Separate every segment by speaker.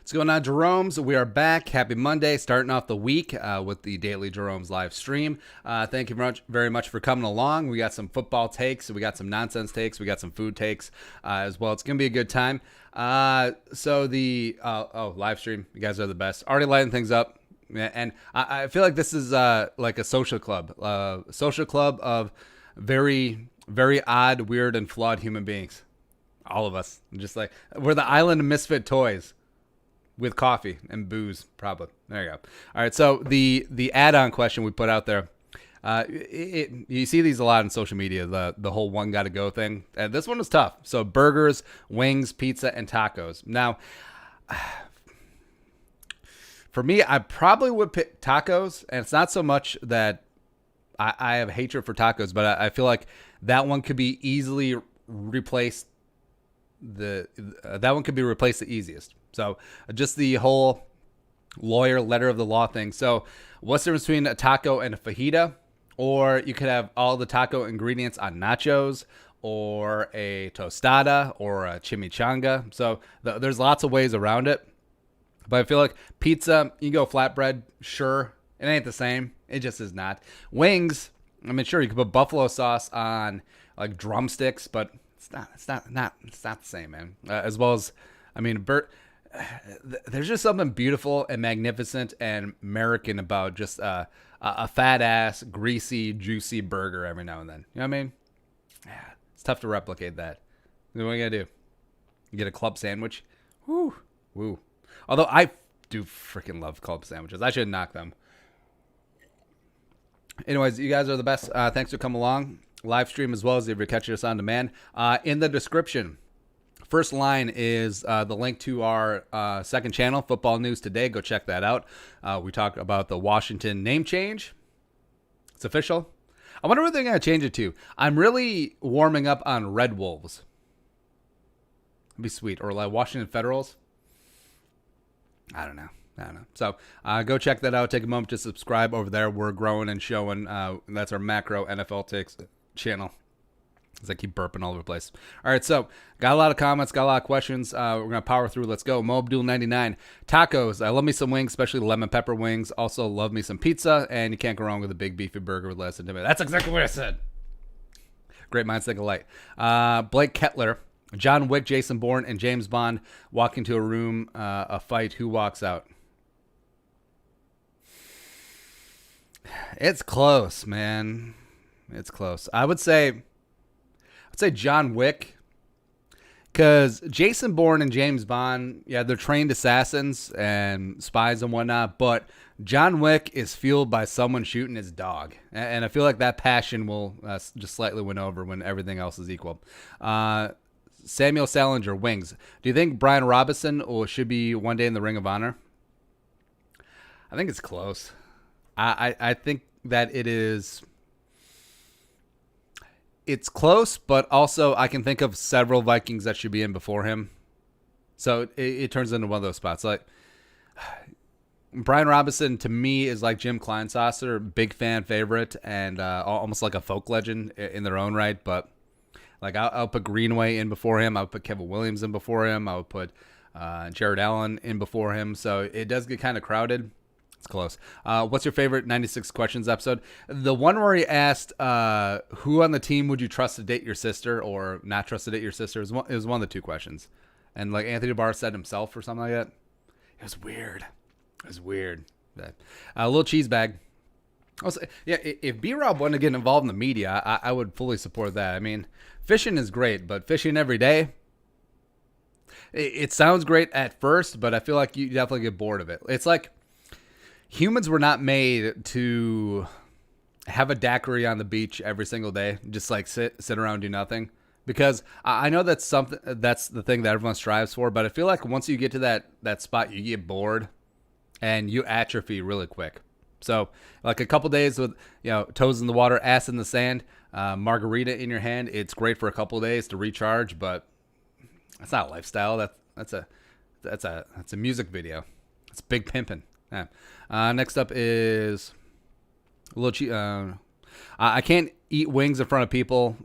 Speaker 1: What's going on, Jeromes? We are back. Happy Monday, starting off the week with the daily Jeromes live stream. Thank you very much for coming along. We got some football takes, we got some nonsense takes, we got some food takes as well. It's going to be a good time. So the live stream, you guys are the best. Already lighting things up. And I feel like this is like a social club of very, very odd, weird, and flawed human beings. All of us. Just like, we're the island of misfit toys. With coffee and booze, probably. There you go. All right, so the add-on question we put out there, you see these a lot in social media, the whole one gotta go thing. And this one was tough. So burgers, wings, pizza, and tacos. Now, for me, I probably would pick tacos, and it's not so much that I have hatred for tacos, but I feel like that one could be easily replaced. That one could be replaced the easiest. So just the whole lawyer letter of the law thing. So what's the difference between a taco and a fajita? Or you could have all the taco ingredients on nachos, or a tostada, or a chimichanga. So there's lots of ways around it. But I feel like pizza, you go flatbread, sure. It ain't the same. It just is not. Wings, I mean, sure, you could put buffalo sauce on like drumsticks, but it's not the same, man. As well as, I mean, there's just something beautiful and magnificent and American about just a fat ass, greasy, juicy burger every now and then. You know what I mean? Yeah, it's tough to replicate that. What are you gonna do? You get a club sandwich? Woo. Although I do freaking love club sandwiches. I should knock them. Anyways, you guys are the best. Thanks for coming along. Live stream as well as if you're catching us on demand. In the description, first line is the link to our second channel, Football News Today. Go check that out. We talk about the Washington name change. It's official. I wonder what they're going to change it to. I'm really warming up on Red Wolves. It'd be sweet. Or like Washington Federals. I don't know. So go check that out. Take a moment to subscribe over there. We're growing and showing. That's our macro NFL takes channel. As I keep burping all over the place. All right, so got a lot of comments, got a lot of questions. We're going to power through. Let's go. Moabdul99. Tacos. I love me some wings, especially lemon pepper wings. Also love me some pizza, and you can't go wrong with a big beefy burger with lettuce and tomato. That's exactly what I said. Great minds think alike. Blake Kettler. John Wick, Jason Bourne, and James Bond walk into a room, a fight. Who walks out? It's close, man. It's close. I would say John Wick, because Jason Bourne and James Bond, yeah, they're trained assassins and spies and whatnot, but John Wick is fueled by someone shooting his dog, and I feel like that passion will just slightly win over when everything else is equal. Samuel Salinger, wings. Do you think Brian Robinson should be one day in the Ring of Honor? I think it's close. I think that it's close, but also I can think of several Vikings that should be in before him. So it turns into one of those spots. Like Brian Robinson, to me, is like Jim Kleinsasser, big fan favorite, and almost like a folk legend in their own right. But like I'll put Greenway in before him. I would put Kevin Williams in before him. I would put Jared Allen in before him. So it does get kind of crowded. It's close. What's your favorite 96 Questions episode? The one where he asked who on the team would you trust to date your sister or not trust to date your sister. It was one of the two questions. And like Anthony Barr said himself or something like that. It was weird. A little cheese bag. Also, yeah, if B-Rob wanted to get involved in the media, I would fully support that. I mean, fishing is great, but fishing every day, it sounds great at first, but I feel like you definitely get bored of it. It's like humans were not made to have a daiquiri on the beach every single day, just like sit around, do nothing. Because I know that's the thing that everyone strives for, but I feel like once you get to that spot, you get bored and you atrophy really quick. So like a couple days with, toes in the water, ass in the sand, margarita in your hand, it's great for a couple days to recharge, but that's not a lifestyle. That's a music video. It's big pimping. Yeah. Next up is a little I can't eat wings in front of people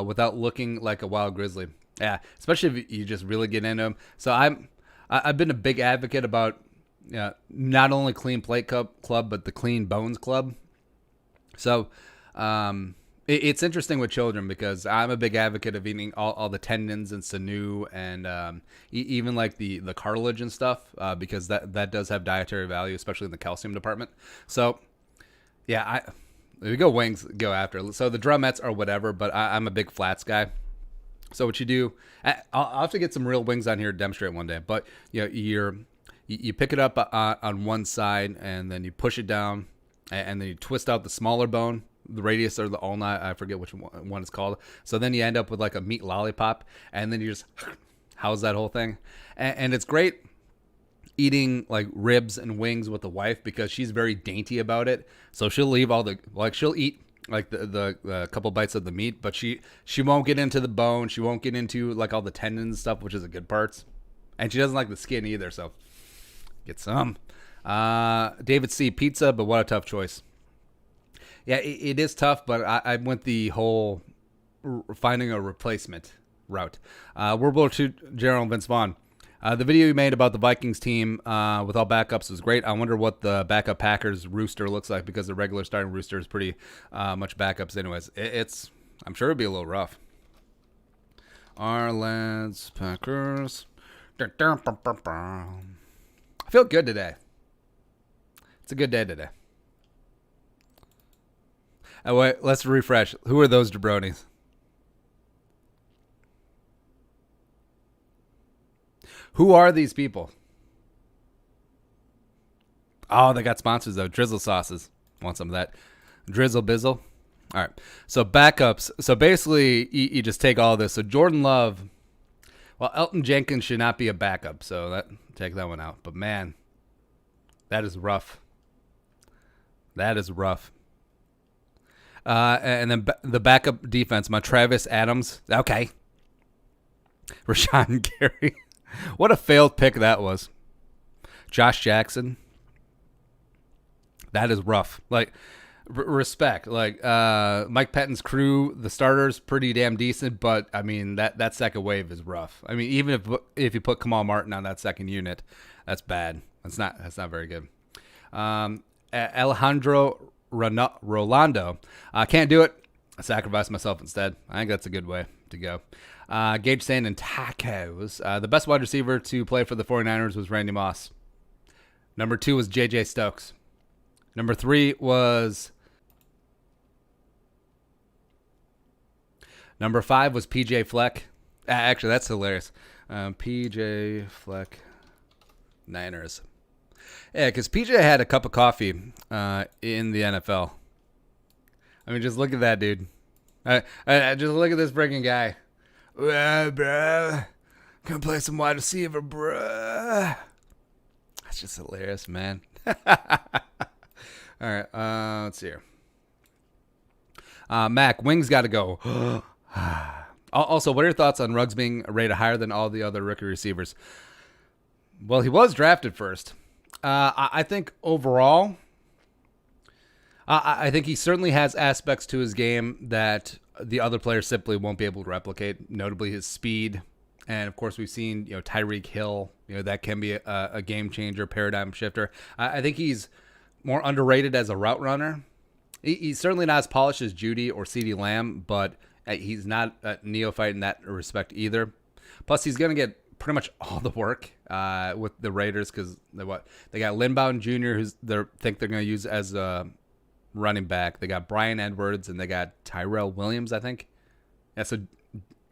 Speaker 1: without looking like a wild grizzly. Yeah, especially if you just really get into them. So I'm I've been a big advocate about not only Clean Plate Club, but the Clean Bones Club. So it's interesting with children because I'm a big advocate of eating all the tendons and sinew and even like the cartilage and stuff because that does have dietary value, especially in the calcium department. So yeah, we go wings, go after. So the drumettes are whatever, but I'm a big flats guy. So what you do, I'll have to get some real wings on here to demonstrate one day. But you pick it up on one side and then you push it down, and then you twist out the smaller bone, the radius or the ulna. I forget which one it's called. So then you end up with like a meat lollipop, and then you just house that whole thing, and it's great eating like ribs and wings with the wife because she's very dainty about it. So she'll leave she'll eat like the couple bites of the meat, but she won't get into the bone. She won't get into like all the tendons and stuff, which is the good parts. And she doesn't like the skin either, so get some. David C. Pizza, but what a tough choice. Yeah, it is tough, but I went the whole finding a replacement route. World War II General Vince Vaughn. The video you made about the Vikings team with all backups was great. I wonder what the backup Packers rooster looks like because the regular starting rooster is pretty much backups anyways. I'm sure it'd be a little rough. Our lads, Packers. I feel good today. It's a good day today. Oh, wait, let's refresh. Who are those jabronis? Who are these people? Oh, they got sponsors though. Drizzle sauces. Want some of that? Drizzle bizzle. All right. So backups. So basically, you just take all this. So Jordan Love. Well, Elton Jenkins should not be a backup. So take that one out. But man, that is rough. That is rough. And then the backup defense. My Travis Adams. Okay. Rashawn Gary. What a failed pick that was. Josh Jackson. That is rough. Like, respect. Like, Mike Pettine's crew, the starters, pretty damn decent, but, I mean, that second wave is rough. I mean, even if you put Kamal Martin on that second unit, that's bad. That's not very good. Alejandro Rolando. I can't do it. I sacrificed myself instead. I think that's a good way to go. Gage Sand and tacos. The best wide receiver to play for the 49ers was Randy Moss. Number 2 was J.J. Stokes. Number 3 was... Number 5 was P.J. Fleck. Actually, that's hilarious. P.J. Fleck, Niners. Yeah, because P.J. had a cup of coffee in the NFL. I mean, just look at that, dude. Just look at this freaking guy. Well, bruh, gonna play some wide receiver, bruh. That's just hilarious, man. All right, let's see here. Mac, wings got to go. Also, what are your thoughts on Ruggs being rated higher than all the other rookie receivers? Well, he was drafted first. I think overall, I think he certainly has aspects to his game that the other players simply won't be able to replicate, notably his speed. And of course, we've seen, Tyreek Hill, that can be a game changer, paradigm shifter. I think he's more underrated as a route runner. He's certainly not as polished as Judy or CeeDee Lamb, but he's not a neophyte in that respect either. Plus, he's going to get pretty much all the work with the Raiders because they got Lindbaum Jr., who's they're going to use as a running back. They got Brian Edwards and they got Tyrell Williams, I think. Yeah, so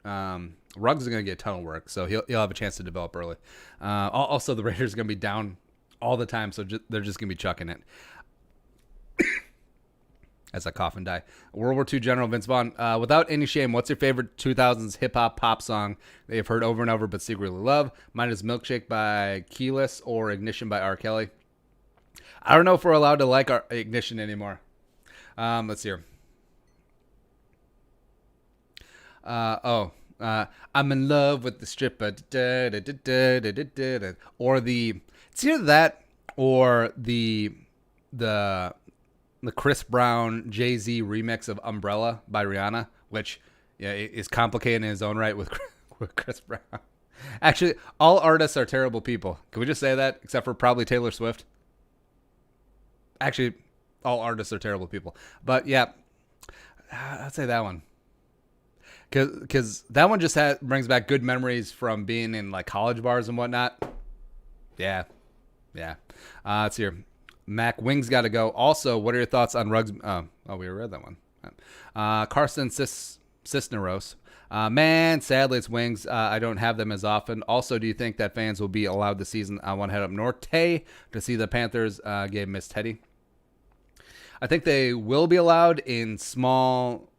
Speaker 1: Ruggs is going to get a ton of work, so he'll have a chance to develop early. Also, the Raiders are going to be down all the time, so they're just going to be chucking it. As I cough and die. World War II General Vince Vaughn. Without any shame, what's your favorite 2000s hip-hop pop song that you've heard over and over but secretly love? Mine is Milkshake by Keyless or Ignition by R. Kelly. I don't know if we're allowed to like our Ignition anymore. Let's hear. I'm in love with the stripper. Or it's either that or the Chris Brown Jay-Z remix of Umbrella by Rihanna, which is complicated in his own right with Chris Brown. Actually, all artists are terrible people. Can we just say that? Except for probably Taylor Swift. Actually, all artists are terrible people. But yeah, I'd say that one. Because that one just brings back good memories from being in like college bars and whatnot. Yeah. Yeah. Let's hear. Mac Wings got to go. Also, what are your thoughts on Ruggs? Oh, we read that one. Carson Cisneros. Man, sadly, it's Wings. I don't have them as often. Also, do you think that fans will be allowed this season? I want to head up north to see the Panthers game Miss Teddy. I think they will be allowed in small,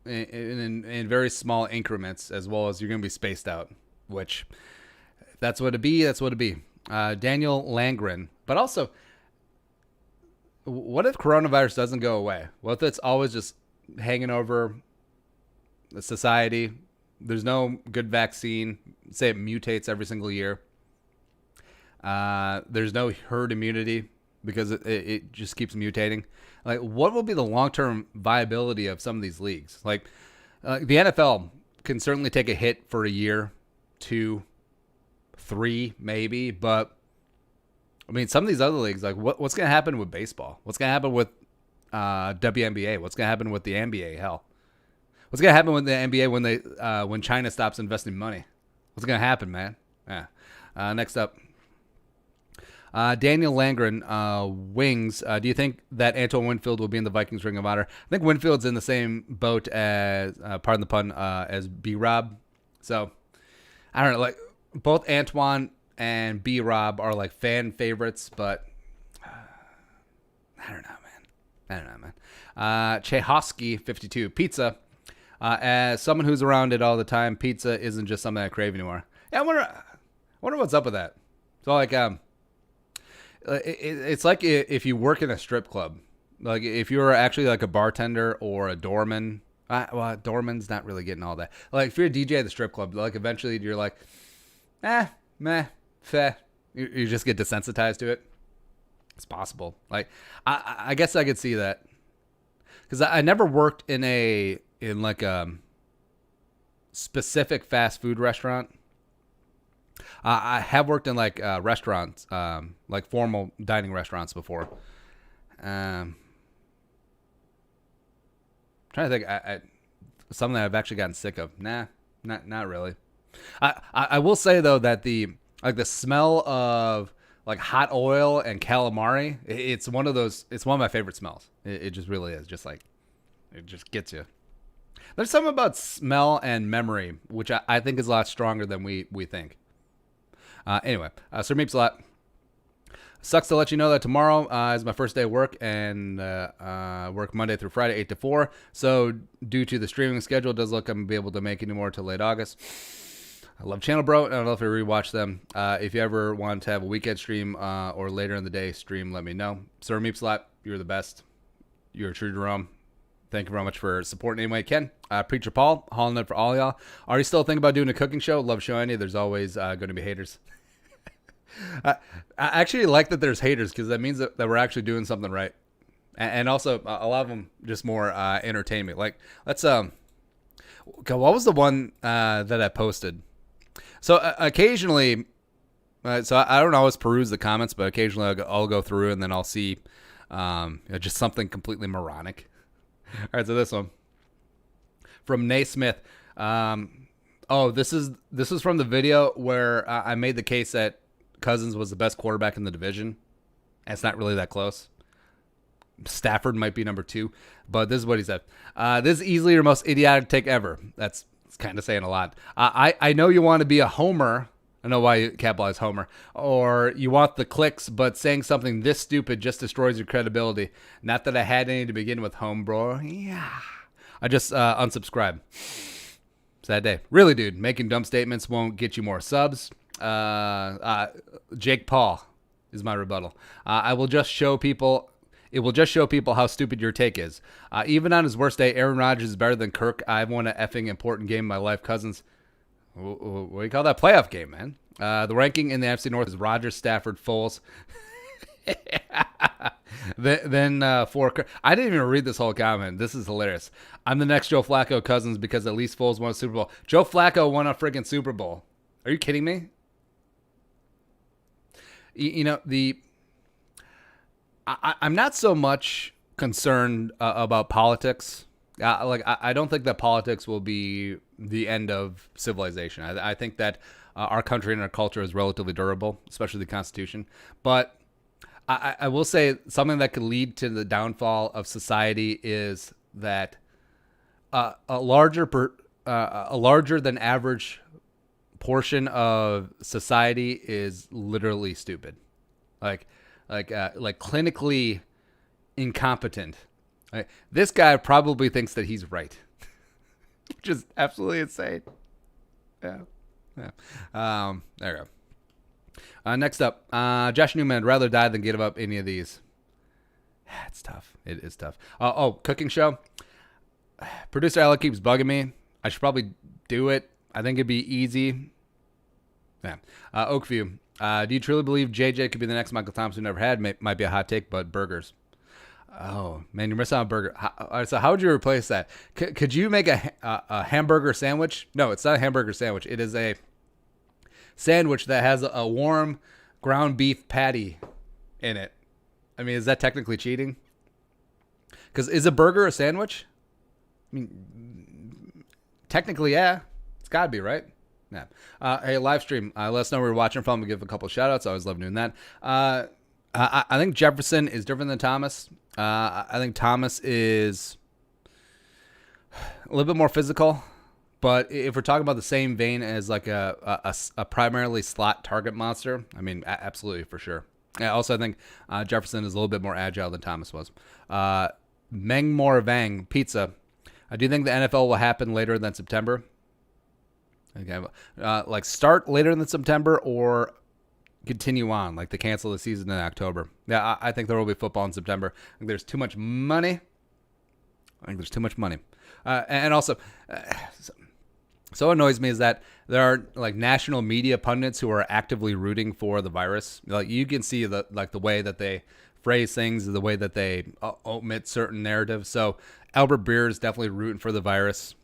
Speaker 1: in very small increments, as well as you're going to be spaced out, which if that's what it be. That's what it be. Daniel Langren. But also, what if coronavirus doesn't go away? What if it's always just hanging over the society? There's no good vaccine. Say it mutates every single year. There's no herd immunity because it just keeps mutating. Like, what will be the long-term viability of some of these leagues? Like, the NFL can certainly take a hit for a year, 2, 3, maybe. But, I mean, some of these other leagues, like, what's going to happen with baseball? What's going to happen with WNBA? What's going to happen with the NBA? Hell. What's going to happen with the NBA when China stops investing money? What's going to happen, man? Yeah. Next up. Daniel Langren, Wings. Do you think that Antoine Winfield will be in the Vikings Ring of Honor? I think Winfield's in the same boat as, pardon the pun, as B-Rob. So, I don't know. Like, both Antoine and B-Rob are like fan favorites, but I don't know, man. Chehosky, 52. Pizza. As someone who's around it all the time, pizza isn't just something I crave anymore. Yeah, I wonder what's up with that. So, like, it's like if you work in a strip club, like if you're actually like a bartender or a doorman. Well, doorman's not really getting all that. Like if you're a DJ at the strip club, like eventually you're like, meh, feh. You just get desensitized to it. It's possible. Like I guess I could see that because I never worked in a specific fast food restaurant. I have worked in like restaurants, like formal dining restaurants before. Trying to think, something that I've actually gotten sick of. Nah, not really. I will say though that the smell of like hot oil and calamari, it's one of my favorite smells. It just really is. Just like it just gets you. There's something about smell and memory which I think is a lot stronger than we think. Anyway, Sir Meeps a lot. Sucks to let you know that tomorrow is my first day of work and work Monday through Friday, 8 to 4. So due to the streaming schedule, it does look I'm going to be able to make any more till late August. I love Channel Bro. I don't know if I rewatch them. If you ever want to have a weekend stream or later in the day stream, let me know. Sir Meeps a lot. You're the best. You're a true Jerome. Thank you very much for supporting any way you can. Preacher Paul, hauling it for all y'all. Are you still thinking about doing a cooking show? Love showing you. There's always going to be haters. I actually like that there's haters because that means that we're actually doing something right. And also, a lot of them just more entertainment. Like, let's, what was the one that I posted? So occasionally, so I don't always peruse the comments, but occasionally I'll go through and then I'll see just something completely moronic. All right, so this one from Naismith. This is from the video where I made the case that Cousins was the best quarterback in the division. And it's not really that close. Stafford might be number 2, but this is what he said. This is easily your most idiotic take ever. That's kind of saying a lot. I know you want to be a homer. I know why you capitalize homer. Or you want the clicks, but saying something this stupid just destroys your credibility. Not that I had any to begin with, home bro. Yeah. I just unsubscribe. Sad day. Really, dude, making dumb statements won't get you more subs. Jake Paul is my rebuttal. It will just show people how stupid your take is. Even on his worst day, Aaron Rodgers is better than Kirk. I've won an effing important game in my life, Cousins. What do you call that? Playoff game, man. The ranking in the NFC North is Rodgers, Stafford, Foles. then for I didn't even read this whole comment. This is hilarious. I'm the next Joe Flacco, Cousins, because at least Foles won a Super Bowl. Joe Flacco won a freaking Super Bowl. Are you kidding me? You know, I'm not so much concerned about politics. I don't think that politics will be the end of civilization. I think that our country and our culture is relatively durable, especially the Constitution. But I will say something that could lead to the downfall of society is that a larger than average portion of society is literally stupid, like clinically incompetent. Like, this guy probably thinks that he's right, which is absolutely insane. Yeah, yeah. There you go. Next up, Josh Newman. I'd rather die than give up any of these. It's tough. It is tough. Cooking show. Producer Alec keeps bugging me. I should probably do it. I think it'd be easy. Yeah. Oakview. Do you truly believe JJ could be the next Michael Thompson we never had? Might be a hot take, but burgers. Oh, man, you're missing out on burger. So how would you replace that? Could you make a hamburger sandwich? No, it's not a hamburger sandwich. It is a sandwich that has a warm ground beef patty in it. I mean, is that technically cheating? Because is a burger a sandwich? I mean, technically, yeah. It's got to be, right? Yeah. Hey, Livestream. Let us know where you're watching from. We give a couple of shout-outs. I always love doing that. I think Jefferson is different than Thomas. I think Thomas is a little bit more physical. But if we're talking about the same vein as like a primarily slot target monster, I mean, absolutely, for sure. Also, I think Jefferson is a little bit more agile than Thomas was. Meng Mor Vang, pizza. Do you think the NFL will happen later than September? Okay, like start later than September or continue on, like to cancel the season in October. Yeah, I think there will be football in September. I think there's too much money. And also, so annoys me is that there are like national media pundits who are actively rooting for the virus. Like you can see the way that they phrase things, the way that they omit certain narratives. So Albert Breer is definitely rooting for the virus.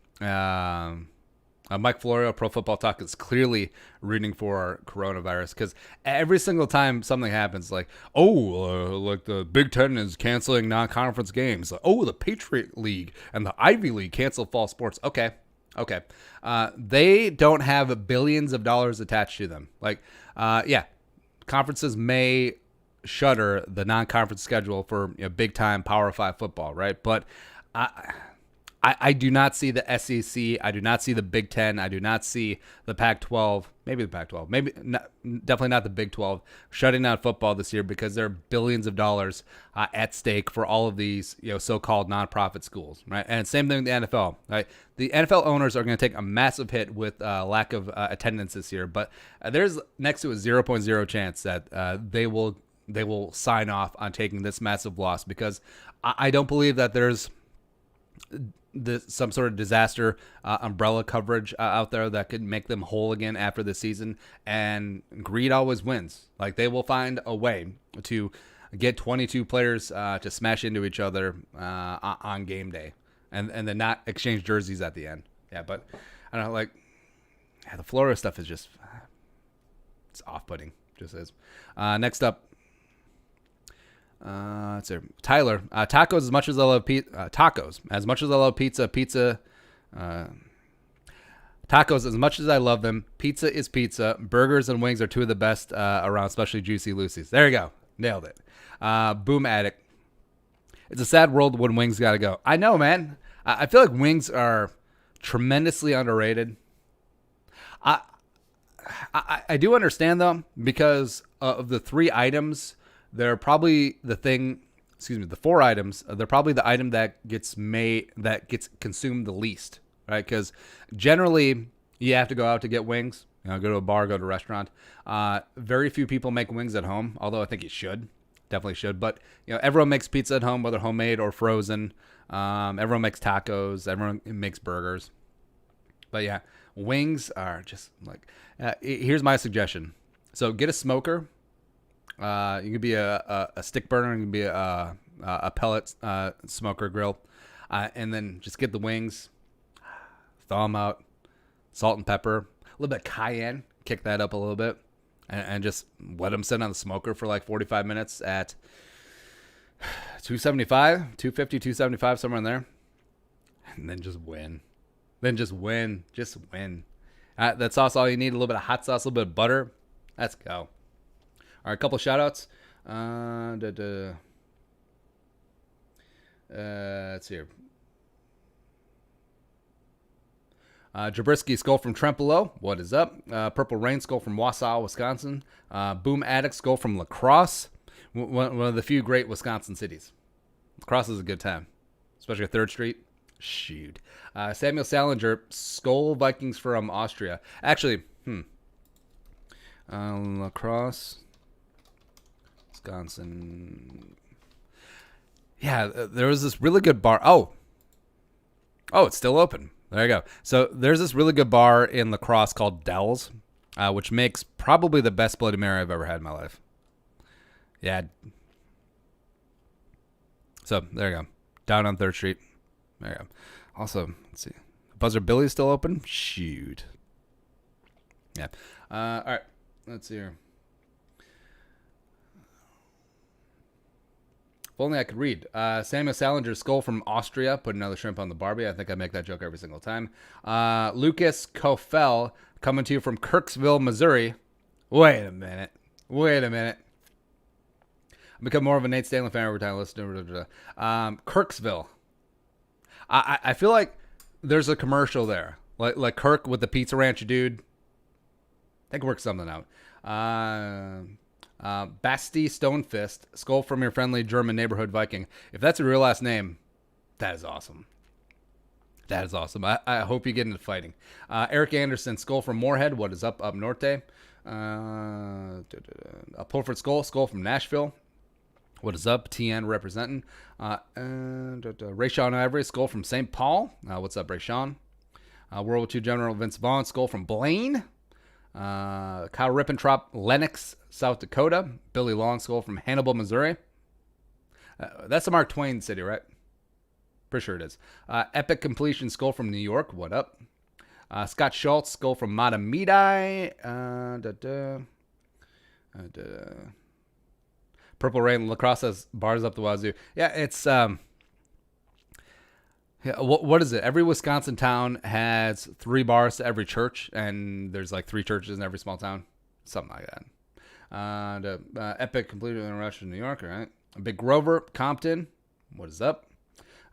Speaker 1: Mike Florio, Pro Football Talk, is clearly rooting for coronavirus because every single time something happens, like the Big Ten is canceling non-conference games. Like, the Patriot League and the Ivy League cancel fall sports. Okay. They don't have billions of dollars attached to them. Like, conferences may shutter the non-conference schedule for big time Power 5 football, right? But I do not see the SEC. I do not see the Big Ten. I do not see the Pac-12. Maybe the Pac-12. Maybe not, definitely not the Big 12 shutting down football this year because there are billions of dollars at stake for all of these so-called nonprofit schools, right? And same thing with the NFL. Right? The NFL owners are going to take a massive hit with lack of attendance this year, but there's next to a 0.0 chance that they will sign off on taking this massive loss because I don't believe that there's some sort of disaster umbrella coverage out there that could make them whole again after the season. And greed always wins. Like they will find a way to get 22 players to smash into each other on game day, and then not exchange jerseys at the end. Yeah, but I don't know. The Florida stuff is just it's off-putting. Just is. Next up. Let's see. Tyler, tacos as much as I love tacos. As much as I love pizza, tacos as much as I love them, pizza is pizza. Burgers and wings are two of the best around, especially Juicy Lucy's. There you go. Nailed it. Boom Addict. It's a sad world when wings gotta go. I know, man. I feel like wings are tremendously underrated. I do understand though, because of the three items, they're probably the four items. They're probably the item that gets consumed the least, right? Because generally you have to go out to get wings, go to a bar, go to a restaurant. Very few people make wings at home, although I think you should, definitely should. But everyone makes pizza at home, whether homemade or frozen. Everyone makes tacos. Everyone makes burgers. But yeah, wings are just like. Here's my suggestion. So get a smoker. You could be a stick burner. You can be a pellet smoker grill, and then just get the wings, thaw them out, salt and pepper, a little bit of cayenne. kick that up a little bit and just let them sit on the smoker for like 45 minutes at 275, 250, 275, somewhere in there. And then just win. Just win. That sauce, all you need, a little bit of hot sauce, a little bit of butter. Let's go. All right, a couple shout outs. Let's see here. Jabrisky Skull from Trempolo. What is up? Purple Rain Skull from Wausau, Wisconsin. Boom Addict Skull from La Crosse. One of the few great Wisconsin cities. La Crosse is a good time, especially 3rd Street. Shoot. Samuel Salinger, Skull Vikings from Austria. Actually, La Crosse, Wisconsin. Yeah, there was this really good bar. Oh, it's still open. There you go. So there's this really good bar in La Crosse called Dell's, which makes probably the best Bloody Mary I've ever had in my life. Yeah. So there you go. Down on 3rd Street. There you go. Also, let's see. Buzzer Billy's still open? Shoot. Yeah. All right. Let's see here. If only I could read. Samuel Salinger, Skull from Austria. Put another shrimp on the Barbie. I think I make that joke every single time. Lucas Kofel, coming to you from Kirksville, Missouri. Wait a minute. I become more of a Nate Stanley fan every time I listen to Kirksville. I feel like there's a commercial there. Like Kirk with the Pizza Ranch dude. That could work something out. Basti Stonefist, Skull from your friendly German neighborhood Viking. If that's a real last name, that is awesome. I hope you get into fighting. Eric Anderson, Skull from Moorhead. What is up norte? A Pulford Skull from Nashville. What is up? TN representing. Rayshawn Ivory, Skull from St. Paul. What's up, Rayshawn? World War II General Vince Vaughn, Skull from Blaine. Kyle Rippentrop, Lenox, South Dakota. Billy Long, Skull from Hannibal, Missouri. That's a Mark Twain city, right? Pretty sure it is. Epic Completion, Skull from New York. What up? Scott Schultz, Skull from Matamidi. Purple Rain, La Crosse has bars up the wazoo. Yeah, it's what is it? Every Wisconsin town has 3 bars to every church, and there's like 3 churches in every small town, something like that. Epic completed in Rush in New York. All right. A Big Grover, Compton. What is up?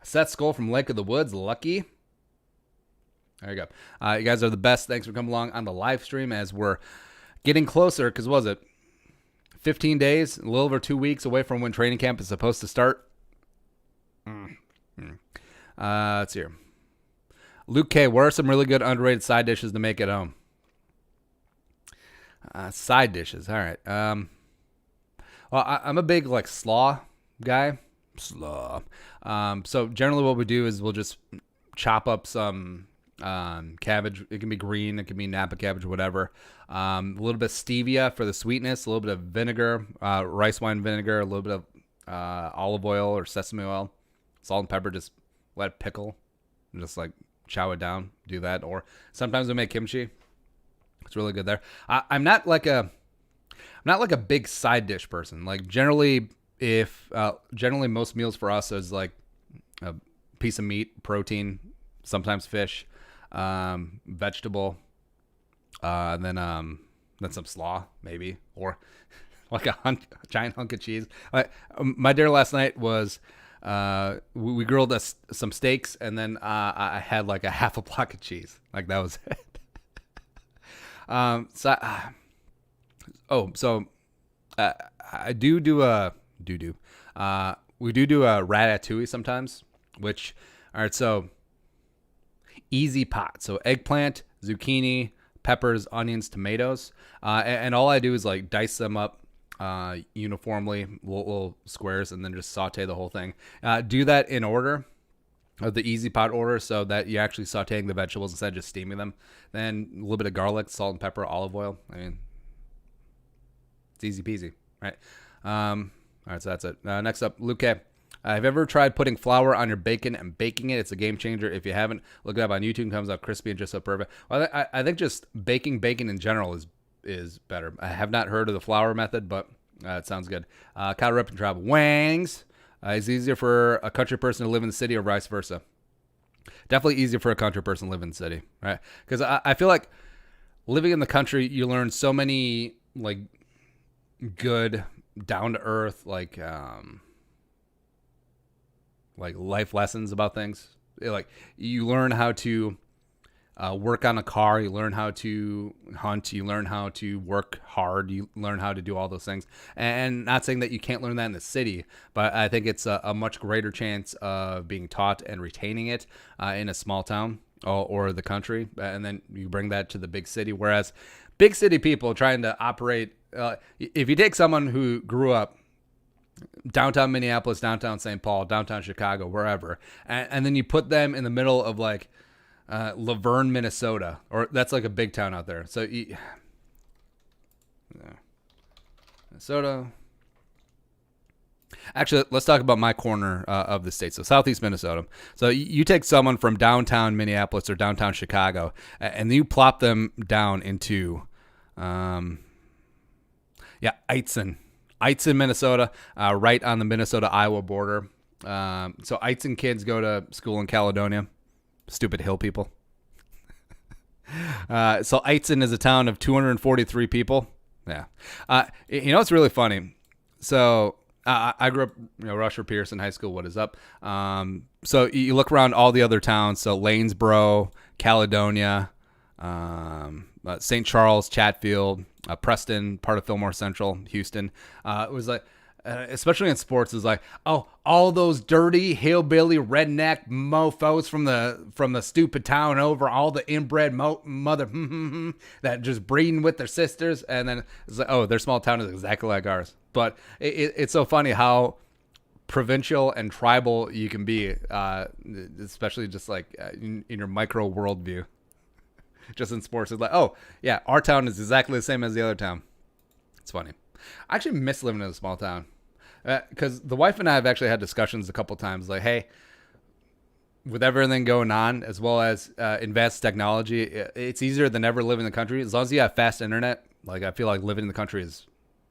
Speaker 1: Seth Skull from Lake of the Woods, Lucky. There you go. You guys are the best. Thanks for coming along on the live stream as we're getting closer. Because what was it? 15 days, a little over 2 weeks away from when training camp is supposed to start. Let's see here. Luke K, what are some really good underrated side dishes to make at home? Side dishes, all right. Well, I'm a big like slaw guy. Slaw. So generally what we do is we'll just chop up some cabbage. It can be green, it can be Napa cabbage, whatever. A little bit of stevia for the sweetness, a little bit of vinegar, rice wine vinegar, a little bit of olive oil or sesame oil, salt and pepper. Just let it pickle, and just like chow it down. Do that, or sometimes we make kimchi. It's really good there. I'm not like a big side dish person. Like generally most meals for us is like a piece of meat, protein, sometimes fish, vegetable, and then some slaw maybe, or like a giant hunk of cheese. My dinner last night was we grilled some steaks, and then I had like a half a block of cheese. Like that was it. I do a we do a ratatouille sometimes, which, all right, so easy pot. So eggplant, zucchini, peppers, onions, tomatoes, and all I do is like dice them up uniformly, little squares, and then just saute the whole thing. Do that in order, of the easy pot order, so that you're actually sauteing the vegetables instead of just steaming them. Then a little bit of garlic, salt and pepper, olive oil. I mean, it's easy peasy, right? All right, so that's it. Next up, Luke K. Have you ever tried putting flour on your bacon and baking it? It's a game changer. If you haven't, look it up on YouTube. It comes out crispy and just so perfect. Well, I think just baking bacon in general is is better. I have not heard of the flour method, but it sounds good. Kyle Rip and Travel. Wangs. Is it easier for a country person to live in the city or vice versa? Definitely easier for a country person to live in the city, right? Because I feel like living in the country, you learn so many like good, down to earth, like life lessons about things. Like you learn how to work on a car, you learn how to hunt, you learn how to work hard, you learn how to do all those things. And not saying that you can't learn that in the city, but I think it's a much greater chance of being taught and retaining it in a small town or the country. And then you bring that to the big city. Whereas big city people trying to operate, if you take someone who grew up downtown Minneapolis, downtown St. Paul, downtown Chicago, wherever, and then you put them in the middle of like Laverne, Minnesota, or that's like a big town out there. So Minnesota. Actually, let's talk about my corner of the state. So southeast Minnesota. So you take someone from downtown Minneapolis or downtown Chicago, and you plop them down into, Eitzen, Minnesota, right on the Minnesota-Iowa border. So Eitzen kids go to school in Caledonia. Stupid hill people. So Eitzen is a town of 243 people. Yeah. It's really funny. So I grew up, Rusher Pearson High School. What is up? So you look around all the other towns. So Lanesboro, Caledonia, St. Charles, Chatfield, Preston, part of Fillmore Central, Houston. It was like, especially in sports, is like, oh, all those dirty hillbilly redneck mofos from the stupid town over, all the inbred mother that just breeding with their sisters, and then it's like, oh, their small town is exactly like ours. But it's so funny how provincial and tribal you can be, especially just like in your micro worldview. Just in sports, it's like, oh yeah, our town is exactly the same as the other town. It's funny. I actually miss living in a small town. Because the wife and I have actually had discussions a couple times, like, hey, with everything going on, as well as advanced technology, it's easier than ever living in the country. As long as you have fast internet, like I feel like living in the country is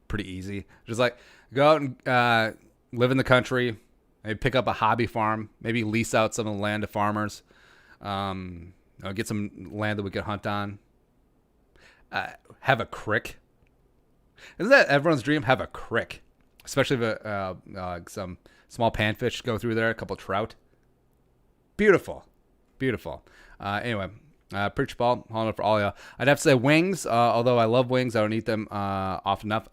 Speaker 1: pretty easy. Just like go out and live in the country, maybe pick up a hobby farm, maybe lease out some of the land to farmers, get some land that we could hunt on, have a creek. Isn't that everyone's dream? Have a creek. Especially if some small panfish go through there, a couple trout. Beautiful. Anyway, preach ball, hauling it for all y'all. I'd have to say wings, although I love wings. I don't eat them often enough.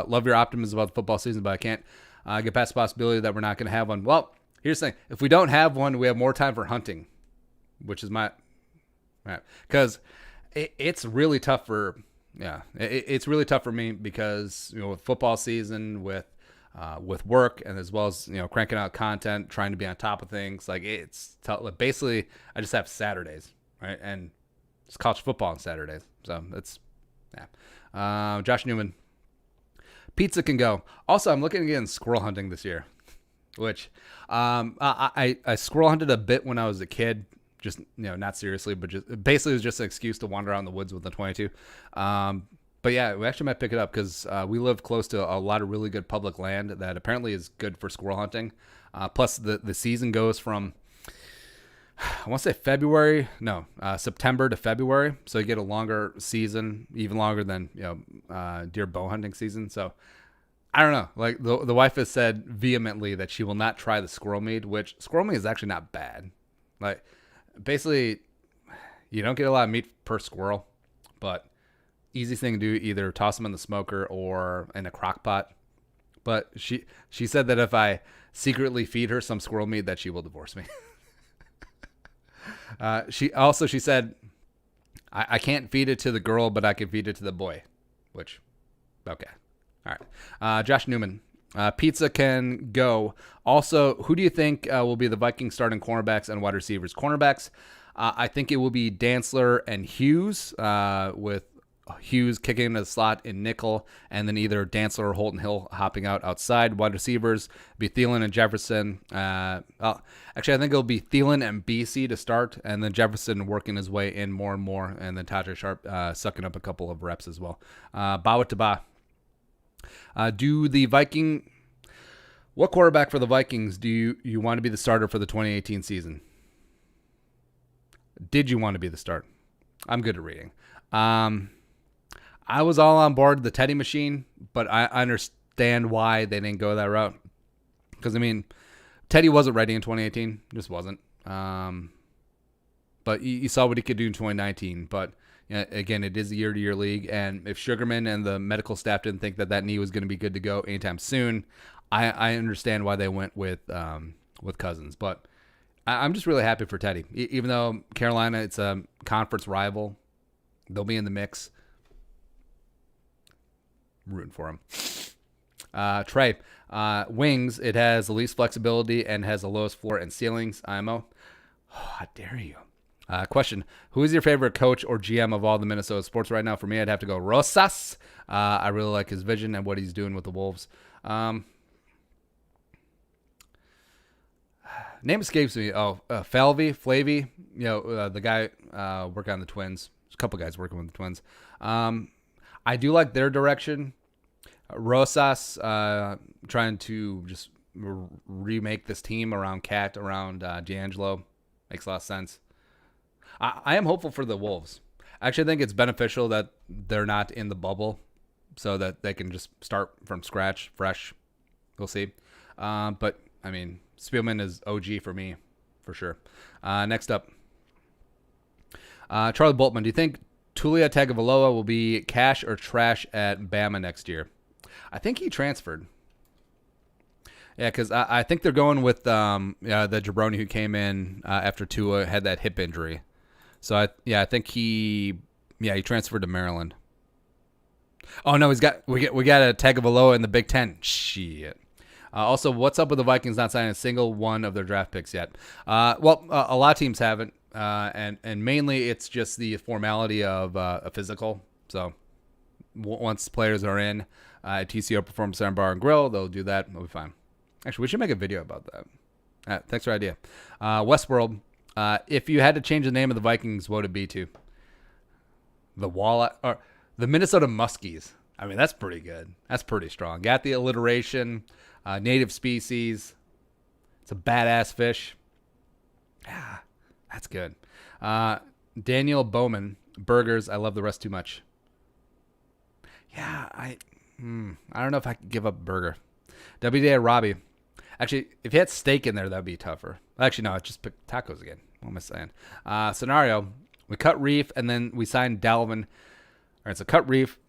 Speaker 1: Love your optimism about the football season, but I can't get past the possibility that we're not going to have one. Well, here's the thing. If we don't have one, we have more time for hunting, which is because it's really tough for... Yeah, it's really tough for me because, with football season, with work, and as well as, cranking out content, trying to be on top of things, like it's tough. Like, basically, I just have Saturdays, right? And it's college football on Saturdays. So it's, yeah. Josh Newman, pizza can go. Also, I'm looking at getting squirrel hunting this year, which I squirrel hunted a bit when I was a kid. Just, not seriously, but just basically it was just an excuse to wander around the woods with the 22. But yeah, we actually might pick it up because we live close to a lot of really good public land that apparently is good for squirrel hunting. Plus the season goes from, I want to say September to February. So you get a longer season, even longer than, deer bow hunting season. So I don't know. Like the wife has said vehemently that she will not try the squirrel meat, which squirrel meat is actually not bad. Like, basically, you don't get a lot of meat per squirrel, but easy thing to do, either toss them in the smoker or in a crock pot. But she said that if I secretly feed her some squirrel meat, that she will divorce me. She said, I can't feed it to the girl, but I can feed it to the boy, which, okay. All right. Josh Newman. Pizza can go. Also, who do you think will be the Vikings starting cornerbacks and wide receivers? Cornerbacks, I think it will be Dantzler and Hughes with Hughes kicking into the slot in nickel, and then either Dantzler or Holton Hill hopping out outside. Wide receivers be Thielen and Jefferson. Actually, I think it'll be Thielen and BC to start, and then Jefferson working his way in more and more, and then Tajay Sharp sucking up a couple of reps as well. Bawa to ba. What quarterback for the Vikings do you want to be the starter for the 2018 season? Did you want to be the start? I'm good at reading. I was all on board the Teddy machine, but I understand why they didn't go that route. Because, I mean, Teddy wasn't ready in 2018. Just wasn't. But you saw what he could do in 2019. But, again, it is a year-to-year league. And if Sugarman and the medical staff didn't think that knee was going to be good to go anytime soon, I understand why they went with Cousins. But I'm just really happy for Teddy. Even though Carolina, it's a conference rival, they'll be in the mix. I'm rooting for him. Trey, wings, it has the least flexibility and has the lowest floor and ceilings. IMO. Oh, how dare you? Question, who is your favorite coach or GM of all the Minnesota sports right now? For me, I'd have to go Rosas. I really like his vision and what he's doing with the Wolves. Name escapes me. Flavy, the guy working on the Twins. There's a couple guys working with the Twins. I do like their direction. Rosas trying to just remake this team around Cat, around D'Angelo. Makes a lot of sense. I am hopeful for the Wolves. I actually think it's beneficial that they're not in the bubble so that they can just start from scratch, fresh. We'll see. But, I mean, Spielman is OG for me, for sure. Next up, Charlie Boltman. Do you think Tulia Tagovailoa will be cash or trash at Bama next year? I think he transferred. Yeah, because I think they're going with the jabroni who came in after Tua had that hip injury. So I think he transferred to Maryland. Oh no, we got a Tagovailoa in the Big Ten. Shit. Also, what's up with the Vikings not signing a single one of their draft picks yet? A lot of teams haven't, and mainly it's just the formality of a physical. So once players are in at TCO Performance Center Bar and Grill, they'll do that. They'll be fine. Actually, we should make a video about that. Thanks for the idea. Westworld, if you had to change the name of the Vikings, what would it be to? The Minnesota Muskies. I mean, that's pretty good. That's pretty strong. Got the alliteration, native species. It's a badass fish. Yeah, that's good. Daniel Bowman, burgers. I love the rest too much. Yeah, I don't know if I could give up a burger. WDA Robbie. Actually, if you had steak in there, that would be tougher. Actually, no, I just picked tacos again. What am I saying? Scenario, we cut Reef, and then we signed Dalvin. All right, so cut Reef,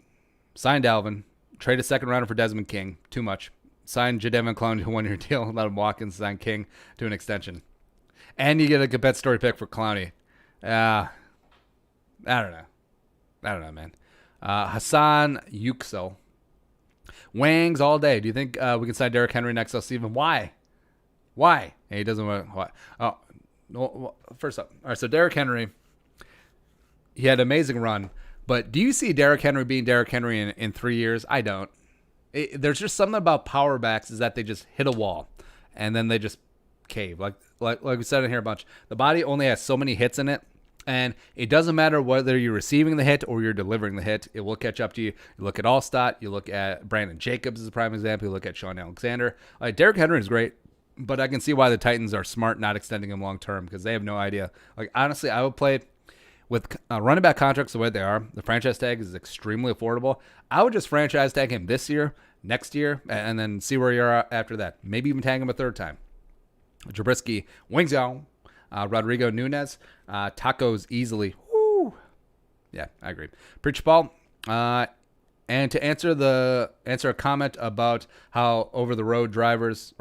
Speaker 1: sign Dalvin, trade a second rounder for Desmond King. Too much. Sign Jadeveon Clowney to a one-year deal, let him walk and sign King to an extension. And you get a compensatory pick for Clowney. I don't know, man. Hassan Yüksel. Wangs all day. Do you think we can sign Derrick Henry next offseason? Why? Hey, he doesn't want to. Why? Oh, no, first up. All right, so Derrick Henry, he had an amazing run. But do you see Derrick Henry being Derrick Henry in 3 years? I don't. There's just something about power backs is that they just hit a wall, and then they just cave. Like we said in here a bunch. The body only has so many hits in it. And it doesn't matter whether you're receiving the hit or you're delivering the hit. It will catch up to you. You look at Allstott. You look at Brandon Jacobs as a prime example. You look at Sean Alexander. Derrick Henry is great, but I can see why the Titans are smart not extending him long term because they have no idea. Honestly, I would play with running back contracts the way they are. The franchise tag is extremely affordable. I would just franchise tag him this year, next year, and then see where you're after that. Maybe even tag him a third time. Trubisky, wings out. Rodrigo Nunez, tacos easily. Woo. Yeah, I agree. Preach Paul. And to answer a comment about how on the road drivers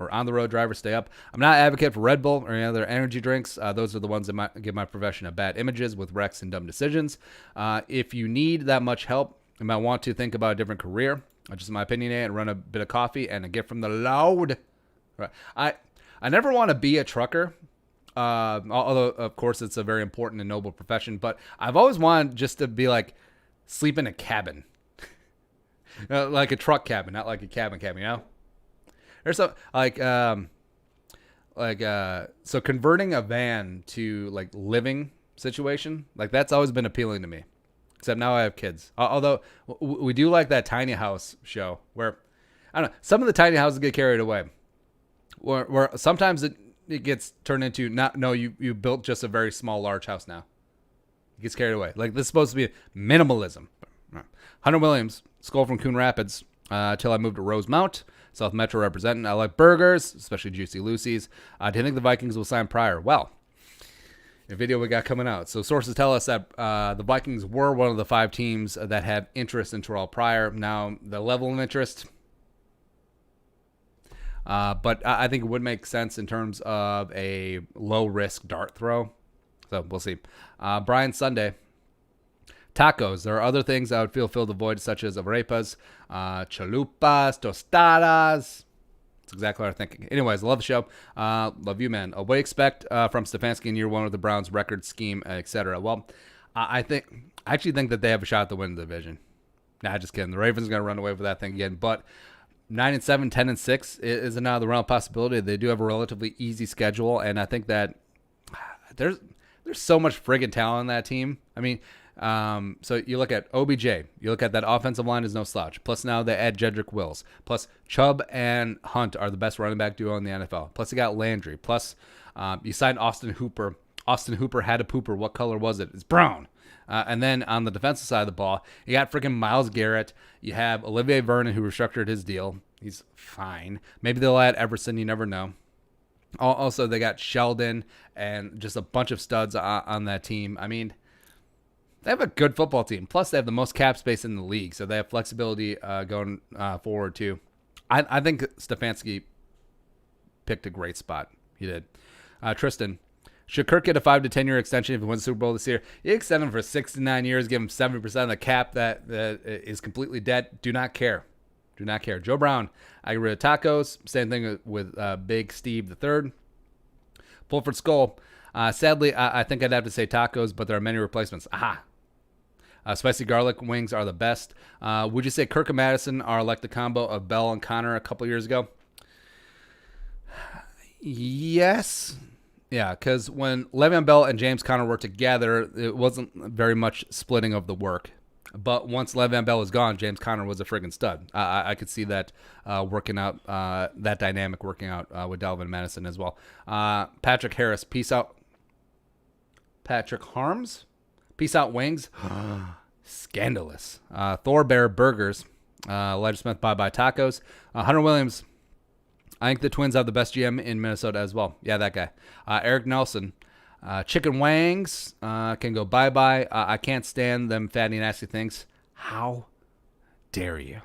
Speaker 1: stay up, I'm not an advocate for Red Bull or any other energy drinks. Those are the ones that might give my profession a bad images with wrecks and dumb decisions. If you need that much help, you might want to think about a different career. Just my opinion, and run a bit of coffee and a gift from the loud. I never want to be a trucker. Although, of course, it's a very important and noble profession. But I've always wanted just to be like sleep in a cabin, like a truck cabin, not like a cabin, you know? There's some so converting a van to like living situation, like that's always been appealing to me. Except now I have kids. Although we do like that tiny house show where, I don't know, some of the tiny houses get carried away. Where sometimes it gets turned into, you built just a very small, large house now. It gets carried away. Like, this is supposed to be minimalism. Hunter Williams, Skull from Coon Rapids, till I moved to Rosemount, South Metro representing. I like burgers, especially Juicy Lucy's. Do you think the Vikings will sign Pryor? Well, a video we got coming out. So sources tell us that the Vikings were one of the 5 teams that have interest in Terrell Pryor. Now, the level of interest, but I think it would make sense in terms of a low-risk dart throw. So we'll see. Brian Sunday. Tacos. There are other things I would feel fill the void, such as arepas, chalupas, tostadas. That's exactly what I'm thinking. Anyways, love the show. Love you, man. What do you expect from Stefanski in year 1 with the Browns' record scheme, etc.? Well, I actually think that they have a shot to win the division. Nah, just kidding. The Ravens are going to run away with that thing again. But 9-7, 10-6 is another realm possibility. They do have a relatively easy schedule, and I think that there's so much friggin' talent on that team. I mean, so you look at OBJ, you look at that offensive line is no slouch. Plus now they add Jedrick Wills. Plus Chubb and Hunt are the best running back duo in the NFL. Plus you got Landry. Plus you signed Austin Hooper. Austin Hooper had a pooper. What color was it? It's brown. And then on the defensive side of the ball, you got freaking Myles Garrett. You have Olivier Vernon, who restructured his deal. He's fine. Maybe they'll add Everson. You never know. Also, they got Sheldon and just a bunch of studs on that team. I mean, they have a good football team. Plus, they have the most cap space in the league, so they have flexibility going forward, too. I think Stefanski picked a great spot. He did. Tristan, should Kirk get a 5 to 10 year extension if he wins the Super Bowl this year? You extend him for 6 to 9 years, give him 70% of the cap that is completely dead. Do not care. Do not care. Joe Brown, I get rid of tacos. Same thing with Big Steve III. Fulford Skull. Sadly, I think I'd have to say tacos, but there are many replacements. Aha. Spicy garlic wings are the best. Would you say Kirk and Madison are like the combo of Bell and Connor a couple years ago? Yes. Yeah, because when Le'Veon Bell and James Conner were together, it wasn't very much splitting of the work. But once Le'Veon Bell was gone, James Conner was a friggin' stud. I could see that working out, that dynamic working out with Dalvin Madison as well. Patrick Harris, peace out. Patrick Harms, peace out wings. Scandalous. Thor Bear Burgers. Elijah Smith, bye-bye tacos. Hunter Williams, I think the Twins have the best GM in Minnesota as well. Yeah, that guy. Eric Nelson. Chicken wangs can go bye-bye. I can't stand them fatty, nasty things. How dare you?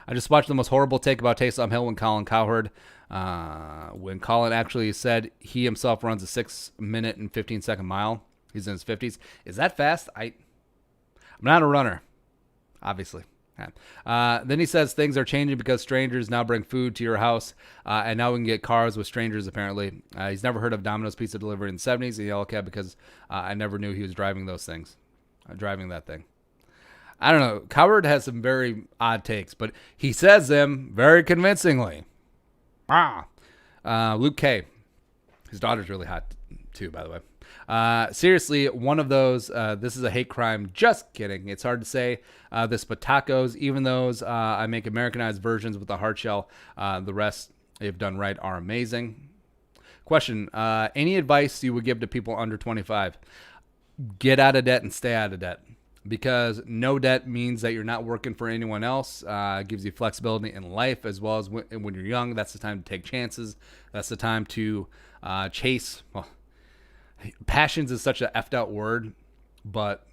Speaker 1: I just watched the most horrible take about Taysom Hill when Colin Cowherd, when Colin actually said he himself runs a 6-minute and 15-second mile. He's in his 50s. Is that fast? I'm not a runner, obviously. Then he says things are changing because strangers now bring food to your house, and now we can get cars with strangers, apparently. He's never heard of Domino's Pizza delivery in the 70s in Yellow Cab because I never knew he was driving those things, driving that thing. I don't know. Coward has some very odd takes, but he says them very convincingly. Luke K. His daughter's really hot, too, by the way. Seriously, one of those, this is a hate crime. Just kidding. It's hard to say this, but tacos, even those I make Americanized versions with the hard shell, the rest they've done right are amazing. Question, any advice you would give to people under 25? Get out of debt and stay out of debt. Because no debt means that you're not working for anyone else. It gives you flexibility in life as well as when you're young. That's the time to take chances. That's the time to chase. Well, passions is such an effed out word, but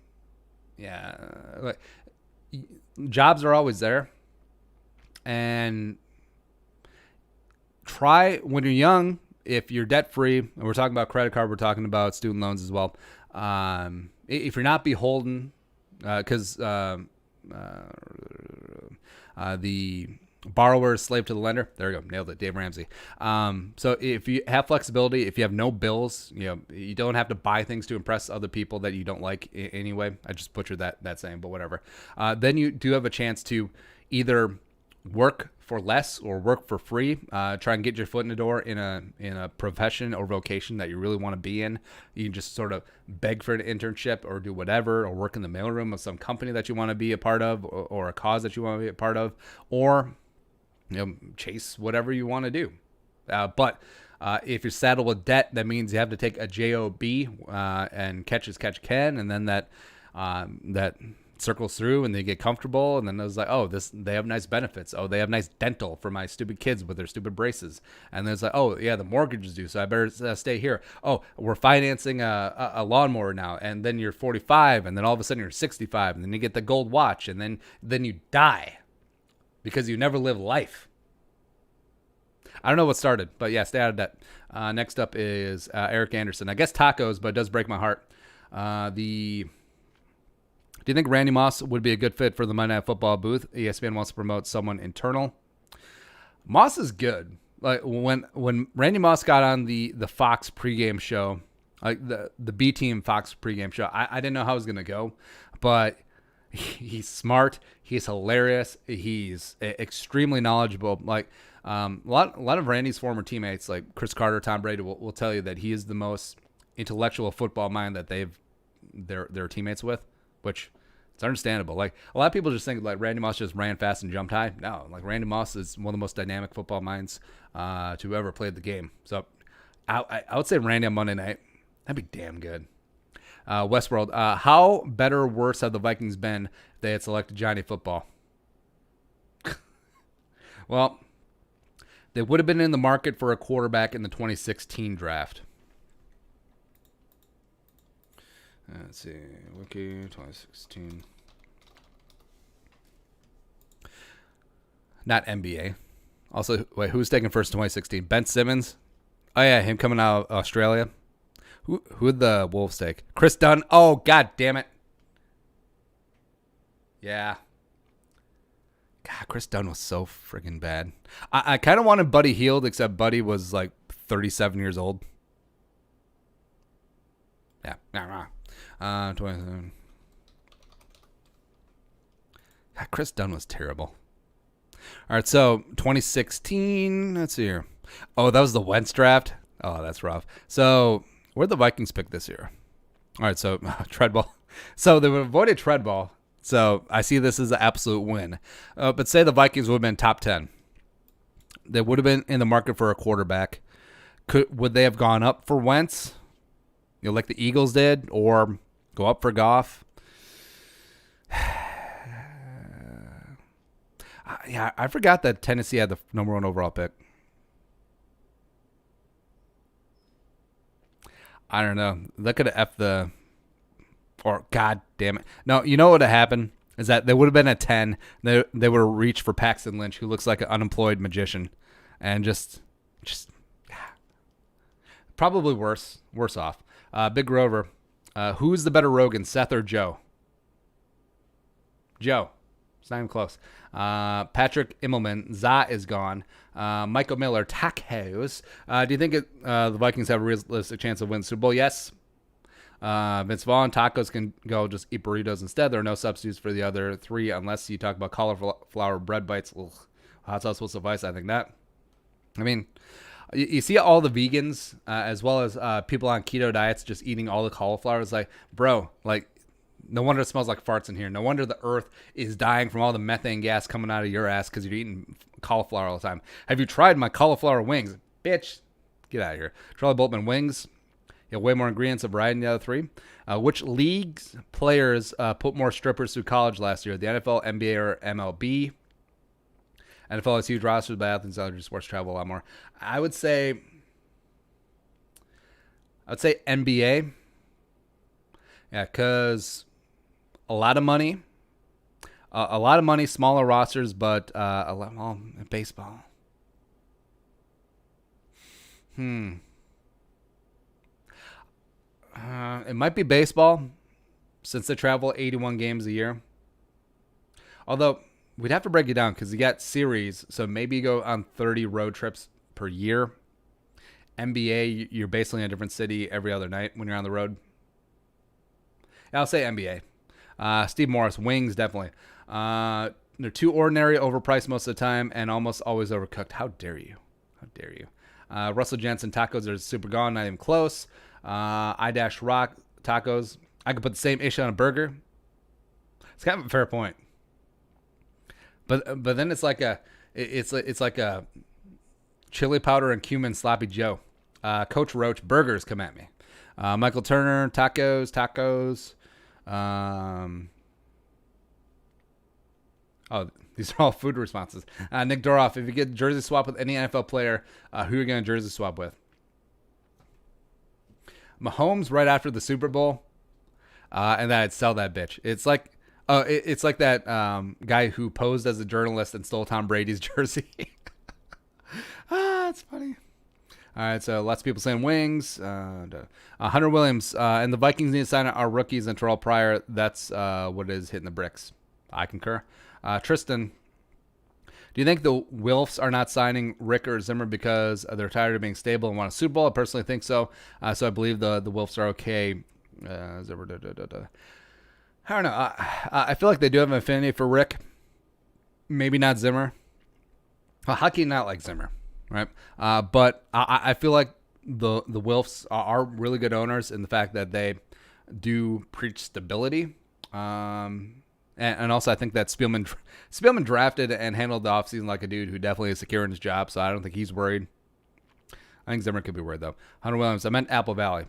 Speaker 1: yeah, like, jobs are always there. And try when you're young, if you're debt free, and we're talking about credit card, we're talking about student loans as well. If you're not beholden, because the borrower is slave to the lender. There we go. Nailed it. Dave Ramsey. So if you have flexibility, if you have no bills, you don't have to buy things to impress other people that you don't like anyway. I just butchered that saying, but whatever. Then you do have a chance to either work for less or work for free. Try and get your foot in the door in a profession or vocation that you really want to be in. You can just sort of beg for an internship or do whatever, or work in the mailroom of some company that you want to be a part of, or a cause that you want to be a part of, or chase whatever you want to do. But if you're saddled with debt, that means you have to take a job and catch as catch can, and then that circles through, and they get comfortable, and then it's like, oh, they have nice benefits. Oh, they have nice dental for my stupid kids with their stupid braces. And then it's like, oh yeah, the mortgage is due, so I better stay here. Oh, we're financing a lawnmower now, and then you're 45, and then all of a sudden you're 65, and then you get the gold watch, and then you die because you never live life. I don't know what started, but yeah, stay out of debt. Next up is Eric Anderson. I guess tacos, but it does break my heart. Do you think Randy Moss would be a good fit for the Monday Night Football booth? ESPN wants to promote someone internal. Moss is good. Like when Randy Moss got on the Fox pregame show, like the B Team Fox pregame show, I didn't know how it was gonna go, but he's smart. He's hilarious. He's extremely knowledgeable. Like a lot of Randy's former teammates, like Chris Carter, Tom Brady, will tell you that he is the most intellectual football mind that they're teammates with. Which it's understandable. Like a lot of people just think like Randy Moss just ran fast and jumped high. No, like Randy Moss is one of the most dynamic football minds to ever played the game. So I would say Randy on Monday night. That'd be damn good. Westworld. How better or worse have the Vikings been if they had selected Johnny Football? Well, they would have been in the market for a quarterback in the 2016 draft. Let's see. Wiki 2016. Not NBA. Also, wait, who's taking first 2016? Ben Simmons? Oh, yeah, him coming out of Australia. Who'd the Wolves take? Chris Dunn? Oh, god damn it. Yeah. God, Chris Dunn was so friggin' bad. I kind of wanted Buddy Hield, except Buddy was like 37 years old. Yeah. 27. God, Chris Dunn was terrible. All right, so 2016. Let's see here. Oh, that was the Wentz draft. Oh, that's rough. So where'd the Vikings pick this year? All right, so Treadball. So they avoided Treadball. So I see this as an absolute win. But say the Vikings would have been top 10. They would have been in the market for a quarterback. Would they have gone up for Wentz? Like the Eagles did, or go up for Goff? Yeah, I forgot that Tennessee had the number 1 overall pick. I don't know. That could have effed or god damn it. No, you know what would have happened is that they would have been at 10. They would have reached for Paxton Lynch, who looks like an unemployed magician, and just probably worse off. Big Grover, who's the better Rogan, Seth or Joe? Joe. It's not even close. Patrick Immelman, Za is gone. Michael Miller, tacos. Do you think the Vikings have a realistic chance of winning Super Bowl? Yes. Vince Vaughn, tacos can go just eat burritos instead. There are no substitutes for the other three unless you talk about cauliflower bread bites. Ugh. Hot sauce will suffice. I think that. I mean, you see all the vegans as well as people on keto diets just eating all the cauliflower. It's like, bro, like, no wonder it smells like farts in here. No wonder the earth is dying from all the methane gas coming out of your ass because you're eating cauliflower all the time. Have you tried my cauliflower wings? Bitch, get out of here. Charlie Boltman wings. You have way more ingredients of variety than the other three. Which leagues players put more strippers through college last year? The NFL, NBA, or MLB? NFL has huge rosters, but athletes and other sports travel a lot more. I would say NBA. Yeah, because a lot of money, smaller rosters, but a lot more baseball. It might be baseball, since they travel 81 games a year. Although we'd have to break it down because you got series. So maybe you go on 30 road trips per year. NBA, you're basically in a different city every other night when you're on the road. I'll say NBA. Steve Morris, wings, definitely. They're too ordinary, overpriced most of the time, and almost always overcooked. How dare you? How dare you? Russell Jensen, tacos are super gone, not even close. I-Rock, tacos. I could put the same issue on a burger. It's kind of a fair point. But then it's like a chili powder and cumin sloppy Joe. Coach Roach, burgers come at me. Michael Turner, tacos. These are all food responses. Nick Doroff, if you get jersey swap with any NFL player, who are you going to jersey swap with? Mahomes right after the Super Bowl, and then I'd sell that bitch. It's like that guy who posed as a journalist and stole Tom Brady's jersey. It's funny. All right, so lots of people saying wings. Hunter Williams and the Vikings need to sign our rookies and Terrell Pryor. That's what is hitting the bricks. I concur. Tristan, do you think the Wilfs are not signing Rick or Zimmer because they're tired of being stable and want a Super Bowl? I personally think so. So I believe the Wilfs are okay. I don't know. I feel like they do have an affinity for Rick. Maybe not Zimmer. How can you not like Zimmer, right? But I feel like the Wilfs are really good owners in the fact that they do preach stability. And also I think that Spielman drafted and handled the offseason like a dude who definitely is secure in his job, so I don't think he's worried. I think Zimmer could be worried, though. Hunter Williams, I meant Apple Valley.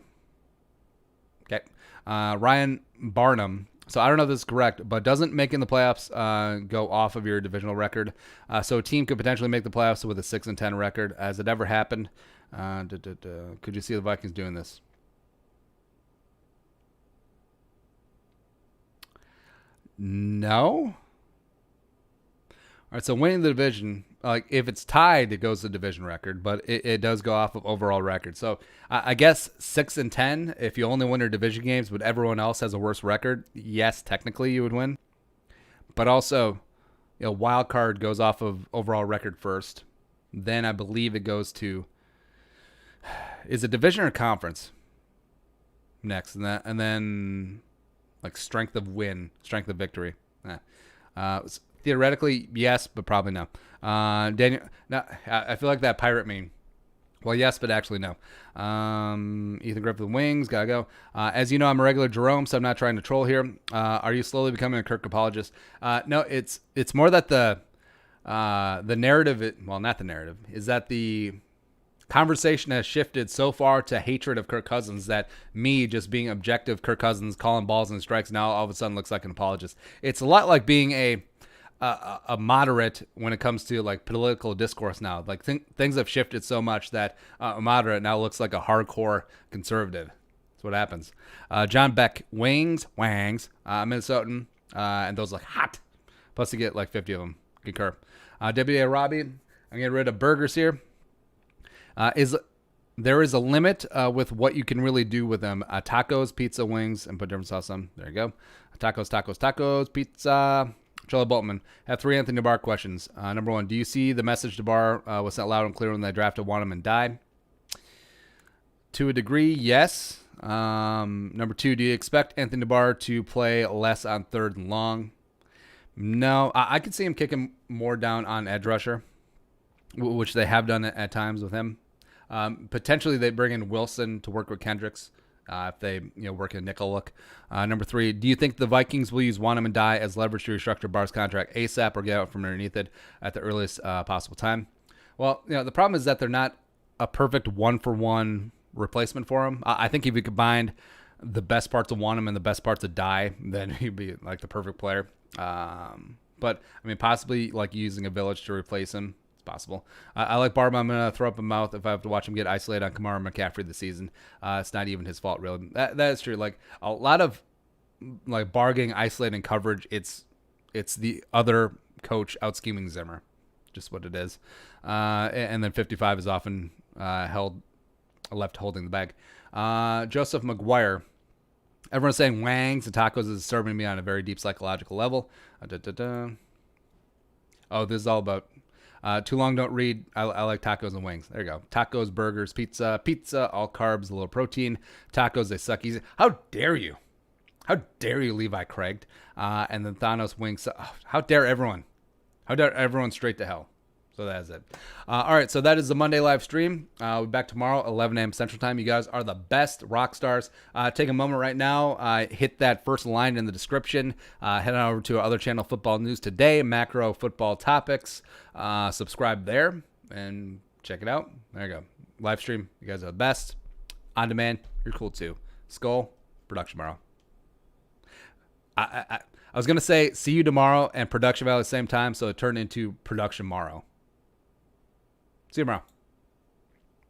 Speaker 1: Okay. Ryan Barnum. So I don't know if this is correct, but doesn't making the playoffs go off of your divisional record? So a team could potentially make the playoffs with a 6-10 record. Has it ever happened? Could you see the Vikings doing this? No. All right, so winning the division, like if it's tied, it goes to division record, but it does go off of overall record. So I guess 6-10, if you only win your division games, but everyone else has a worse record, yes, technically you would win. But also, wild card goes off of overall record first. Then I believe it goes to, is it division or conference next? And then like strength of win, strength of victory. Theoretically, yes, but probably no. Daniel, no, I feel like that pirate meme. Well, yes, but actually no. Ethan Griffith wings, gotta go. As you know, I'm a regular Jerome, so I'm not trying to troll here. Are you slowly becoming a Kirk apologist? No, it's more that the narrative, well, not the narrative, is that the conversation has shifted so far to hatred of Kirk Cousins that me just being objective Kirk Cousins, calling balls and strikes, now all of a sudden looks like an apologist. It's a lot like being a moderate when it comes to like political discourse now. Like things have shifted so much that a moderate now looks like a hardcore conservative. That's what happens. John Beck, wangs, Minnesotan, and those like hot. Plus you get like 50 of them. Concur. WA Robbie, I'm getting rid of burgers here. There is a limit with what you can really do with them. Tacos, pizza, wings, and put different sauce on. There you go. Tacos, pizza. Charlie Boltman. Have 3 Anthony Barr questions. Number 1, do you see the message to Barr was sent loud and clear when they drafted, want him and die? To a degree, yes. Number 2, do you expect Anthony Barr to play less on 3rd and long? No. I could see him kicking more down on edge rusher, which they have done at times with him. Potentially they bring in Wilson to work with Kendricks if they work a nickel look. Number 3, do you think the Vikings will use want him and die as leverage to restructure Barr's contract ASAP or get out from underneath it at the earliest possible time? Well, the problem is that they're not a perfect one-for-one replacement for him. I think if you combined the best parts of want him and the best parts of die, then he'd be like the perfect player. But I mean, possibly like using a village to replace him. Possible. I like Barber. I'm going to throw up a mouth if I have to watch him get isolated on Kamara McCaffrey this season. It's not even his fault, really. That is true. Like a lot of like Barr getting isolated in coverage, it's the other coach out scheming Zimmer. Just what it is. And then 55 is often left holding the bag. Joseph McGuire. Everyone's saying wangs and tacos is disturbing me on a very deep psychological level. Oh, this is all about too long don't read. I like tacos and wings. There you go. Tacos, burgers, pizza, all carbs, a little protein. Tacos, they suck easy. How dare you? How dare you, Levi Craig? And then Thanos wings. Oh, how dare everyone? How dare everyone straight to hell? So that is it. All right, so that is the Monday live stream. We'll be back tomorrow, 11 a.m. Central Time. You guys are the best rock stars. Take a moment right now. Hit that first line in the description. Head on over to our other channel, Football News Today, Macro Football Topics. Subscribe there and check it out. There you go. Live stream. You guys are the best. On demand. You're cool too. Skull, production tomorrow. I was going to say see you tomorrow and production value at the same time, so it turned into production tomorrow. See you tomorrow.